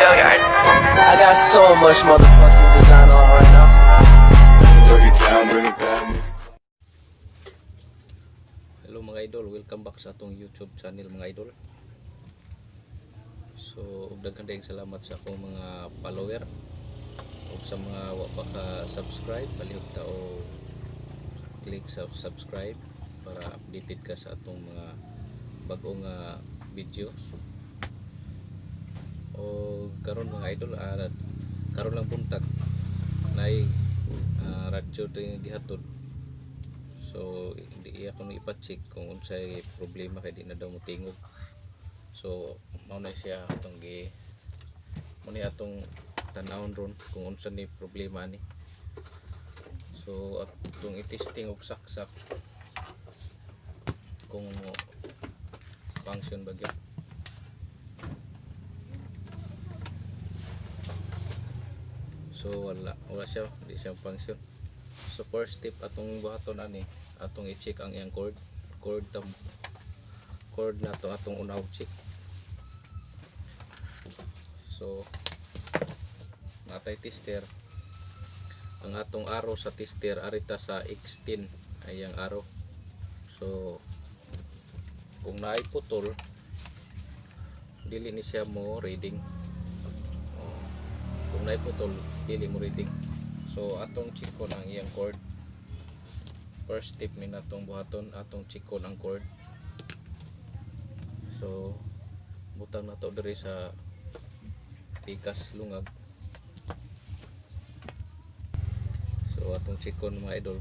Hilliard. I got so much motherfucking design on right now. Bring it down, bring it down. Hello mga idol, welcome back sa atong YouTube channel mga idol. So, daghan dayong salamat sa akong mga follower o sa mga wa pa ka subscribe, palihog ta o click sa subscribe para updated ka sa atong mga bagong videos. O karon mga idol, karon lang buntag nay radyo ring gihatod. So hindi ako nang ipa-check kung unsay problema kay di na daw motingog. So mao na siya atong atong tan-awon ron kung unsa ni problema ni. So atong i-testing og saksak kung function ba gyud. So wala siya, di siya function. So first step atong buhaton ani, atong i-check ang iyang cord na to atong unahog check. So natay tester, ang atong arrow sa tester arita sa X10 ay ang arrow. So kung naay putol dili ni siya mo reading. Kung naay putol dili mo reading. So atong checkon ang iyang cord. First step ni natong buhaton, atong checkon ang cord. So butang na to diri sa pikas lungag. So atong checkon mga idol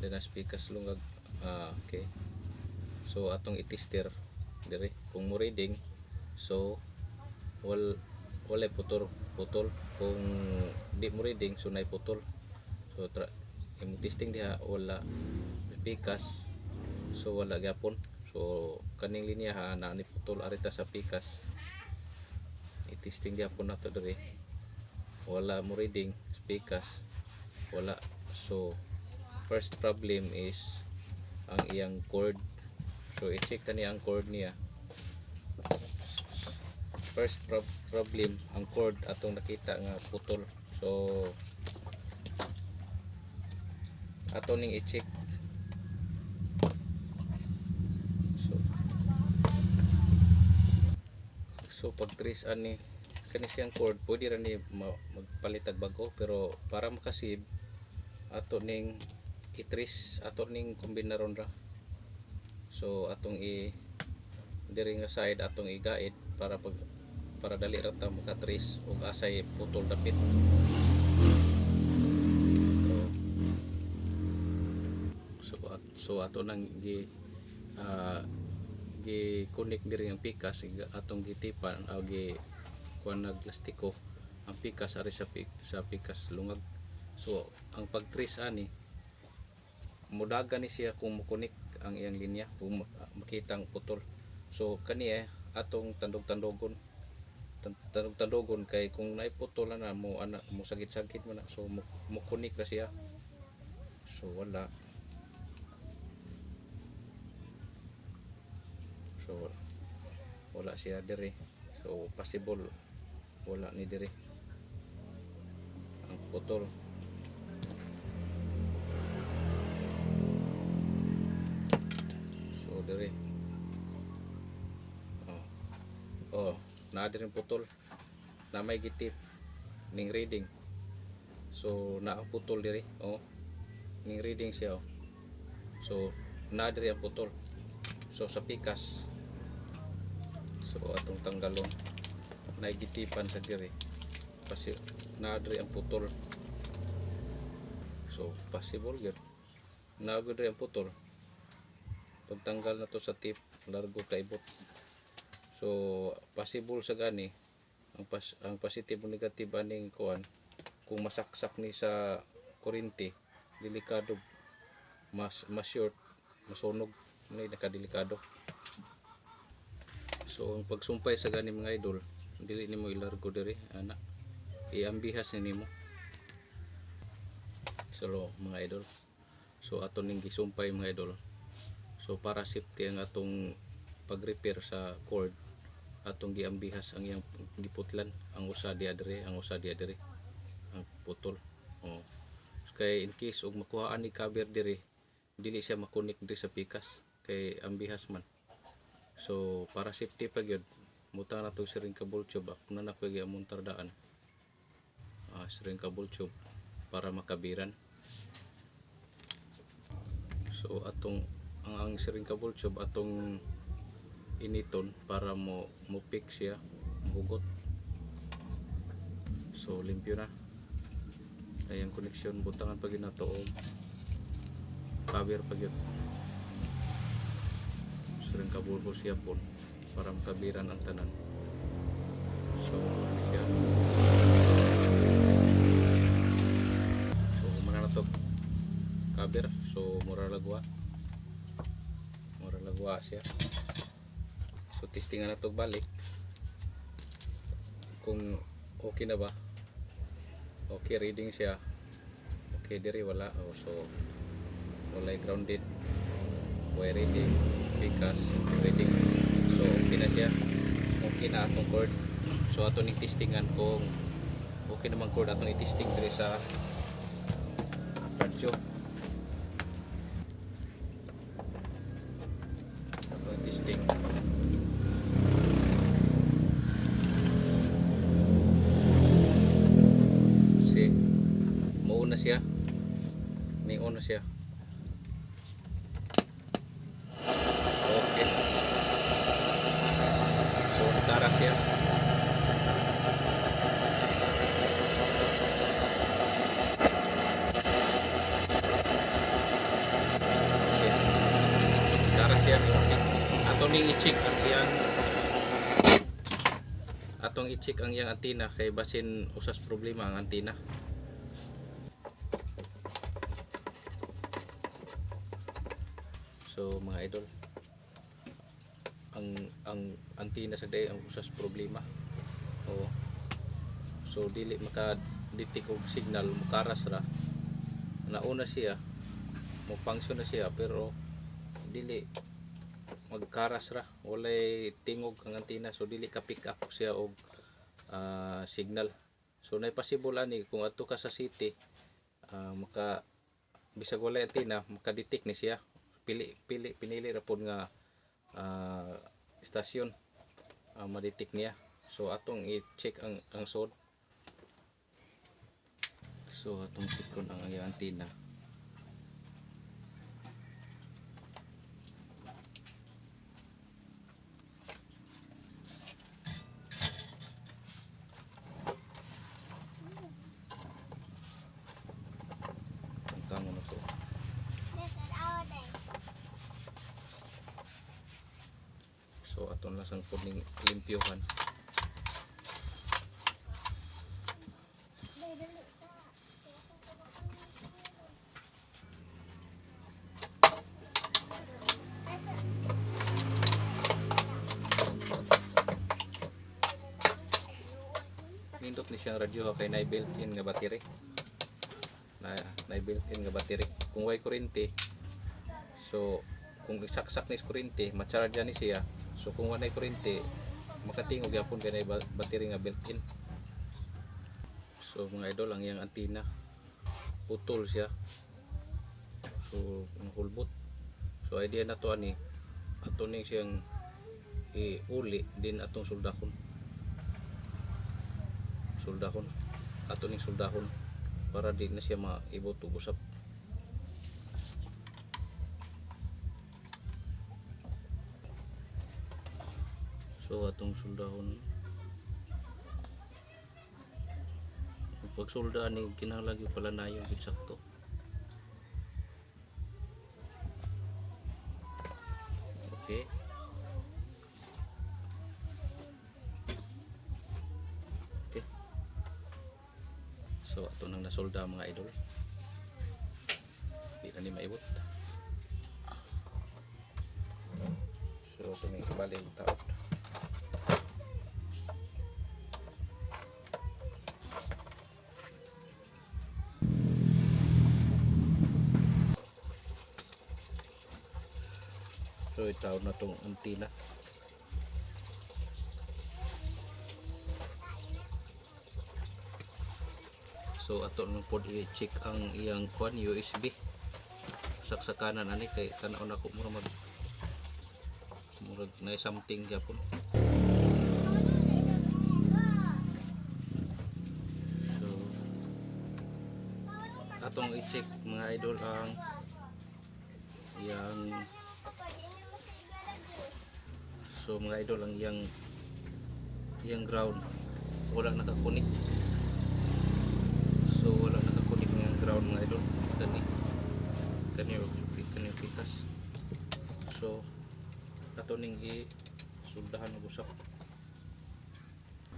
diri sa pikas lungag. Okay. So atong i-tester diri kung mo reading. So walay putol. Kung di mo reading so nay putol. So imo testing diha wala pikas, so wala gyapon. So kaning linya na ni putol arita sa pikas. I-testing gyapon nato diri. Wala mo reading sa pikas. Wala. So first problem is ang iyang cord. So i-check tani ang cord niya. First problem ang cord atong nakita nga putol. So ato ning i-check. So pag trace ani kani siyang cord, pwede ra ni magpalitag bago, pero para makasave ato ning i-trace, ato ning kombinaron ra. So atong diri nga side atong i-guide para dali ra ta maka-trace og asay putol dapit. So ato nang connect diri ang pikas atong gitipan o kuan naglastiko ang pikas ari sa pikas lungag. So ang pag-trace ani mudagan ni siya kung mo-connect ang iyang linya kung makita ang putol. So kani atong tandog-tandogon kay kung naiputol na mo sagit-sagit man na, so mo connect na siya. So wala siya diri. So possible wala ni diri ang putol. So diri na diri putol, na may gitip ning reading. So na ang putol diri ning reading siya. So na diri ang putol. So sa pikas, so atong tanggalon na gitipan sa diri kasi na diri ang putol. So possible gyud na diri ang putol. Pagtanggal na to sa tip, largo kaibot. So possible sa gani ang positive o negative aning kuan, kung masaksak ni sa kuryente, delikado, mas short, masunog ni nakadelikado. So ang pagsumpay sa gani mga idol, dili nimo ilargo diri ana, iambihas ni nimo. So mga idol, so ato ning gisumpay mga idol. So para safety ang atong pag-repair sa cord, atong giambihas ang iyang giputlan, ang usa diha dire, ang putol. Oh. Kay in case og makuhaan ni cover dire, dili siya makunik diri sa pikas kay ambihas man. So para safety pa gyud, mutang na to shrinkable tube. Ako na nakoy gyamon tardaan. Shrinkable tube para makabiran. So atong ang shrinkable tube atong initon para mo pick siya, mahugot. So limpyo na. Ay ang koneksyon butangan pag ginato og cover pag yun. Shrinkable po siya po para makabiran ang tanan. So ano siya. So kumana na to cover. So mura lagwa siya. So testingan na to balik kung okay na ba. Okay, reading siya. Okay, diri wala. So walay grounded, wire reading, pikas reading. So okay na siya. Okay na atong cord. So ato ning testingan kung okay naman cord atong i-testing diri sa radyo. Atong i-testing. Na siya, may on na siya. Okay, so natara siya. Okay, natara siya. Okay, atong i-check ang iyang antenna kay basin usas problema ang antenna. So mga idol, ang antenna sa day ang usas problema. So dili maka-detect og signal, mukaras ra. Nauna siya, mo function na siya pero dili magkaras ra, walay tingog ang antenna. So dili ka pick up siya og signal. So nay possible ani kung adto ka sa city, bisag walay antenna, maka-detect ni siya. Pinili ra pod nga istasyon ma-detect niya. So atong i-check ang sod. So atong check kon ang iyang antenna. Ang tango na to. So aton lasang pod ning limpyohan. Nindot ni siyang radyo kay na built-in nga battery. Na built-in nga battery. Kung way kuryente, so kung saksak ni kuryente, ma-charge ni siya. So kung wala kuryente, makatingog yapon kay na battery nga built-in. So mga idol, ang iyang antenna putol siya. So hulbot. So idea na to ani ato ning siyang iuli din atong soldahon. Ato ning soldahon para di na siya maibot ug usap. So atong soldahon, pag solda ni kinahanglan gyud palanayon gid sakto. Okay. Okay. So ato nang nasolda mga idol. Di na ni maibot. So ato ning ibalik ang taot. So itaw na tong antenna. So ato nang pod i-check ang iyang kuan USB saksakanan ani kay tanaw na ko murag na something gyapon. So atong i-check mga idol ang iyang mga idol ang iyang ground wala nakakunik. So wala nakakunik ng ground mga idol kani pitas. So ato ning i-suldahan og usap.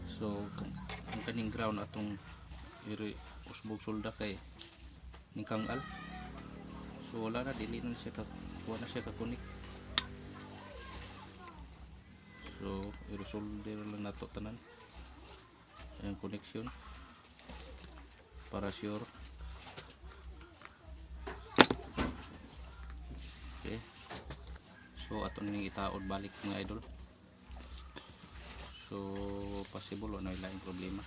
So ang kaning ground atong usbog sulda kay ning kangal. So wala na dili na siya kakunik. So i-solder lang nato tanan ang connection para sure. Okay, so ato ning itaod balik mga idol. So possible wala na laing problema.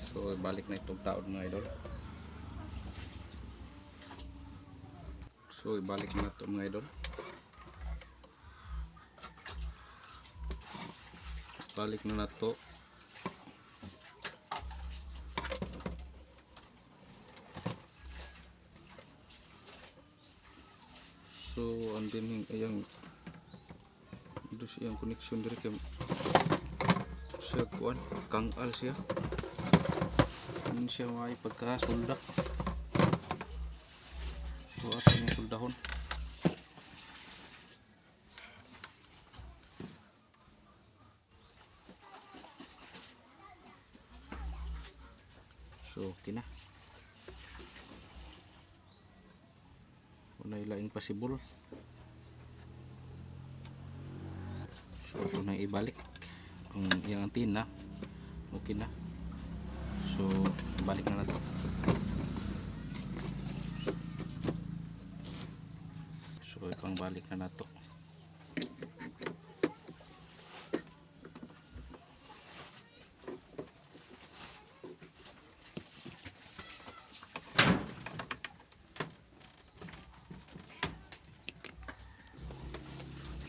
So balik na itong taod mga idol. So ibalik na ito mga idol. Balik na nato. So ang dining ayang iyang connection diri kay sa kuan kangal siya. Hindi siya may pagkasulda. So ato yung suldahon. So okay na. Wala ilaing possible. So ito na ibalik ang iyang antenna. Okay na. So balik na nato. So ikang balik na nato.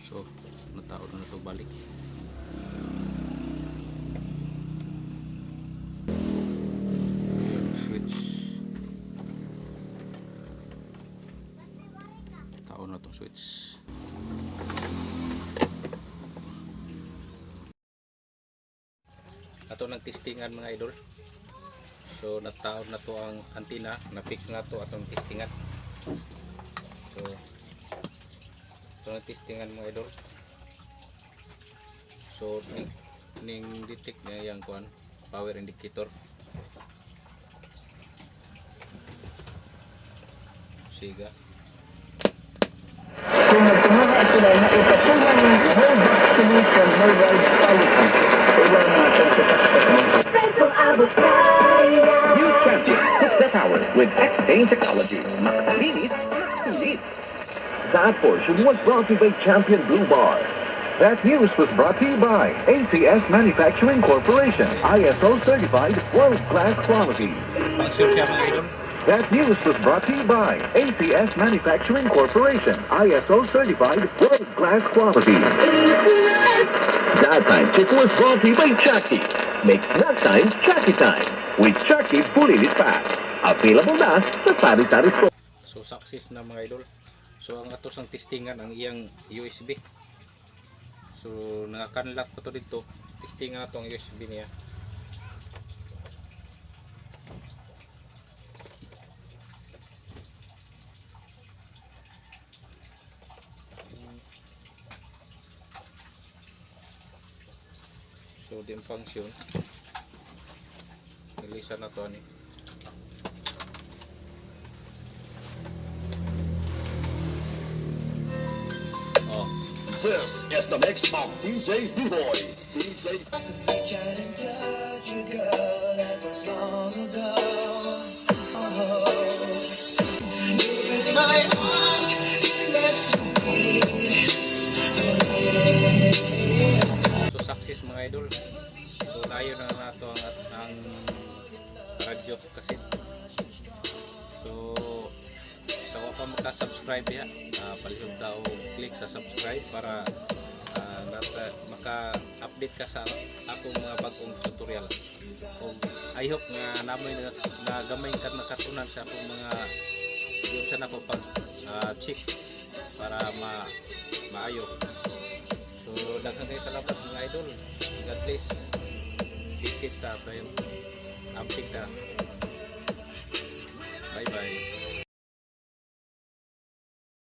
So nataod na nato balik. Switch taon na itong switch. Ato nagtestingan mga idol. So nataon na to ang antenna, na-fix na to atong testingan. So ito nagtestingan mga idol. So ning detect niya yung kuan power indicator. Siga. Kung nagtumakas sila na ipatulang ng whole vaccination worldwide policy, ilan natin sa New Champion, set hours with X-Day technology. Makakalinis, makakalinis. That portion was brought to you by Champion Blue Bar. That news was brought to you by ACS Manufacturing Corporation, ISO certified world-class quality. Pang-sure siya mga idol. That news was brought to you by ACS Manufacturing Corporation, ISO certified world-class quality. That time chick was brought to you by Chucky. Make snack time Chucky time with Chucky fully lit pack. Available na sa sari-sari store. So success na mga idol. So ang ato sang testingan ang iyang USB. So naka-unlock pa to dito. Testingan na to ang USB niya. So din function. Ilisan na to ani. Oh. This is the mix of DJ B-Boy. DJ. I could reach out and touch a girl that was long ago. Oh, you with my arms, you next to me. So success guys mga idol. So layo na nato ang radyo kasit. So sa so, pa maka-subscribe ya, palihog daw click sa subscribe para maka-update ka sa akong mga bagong tutorial. O I hope nga namoy na gamay ka nakatunan sa akong mga yun sa nako pag check para maayo. So daghang kayo salamat mga idol. God bless. Visit ta tayo. Update ta. Bye bye.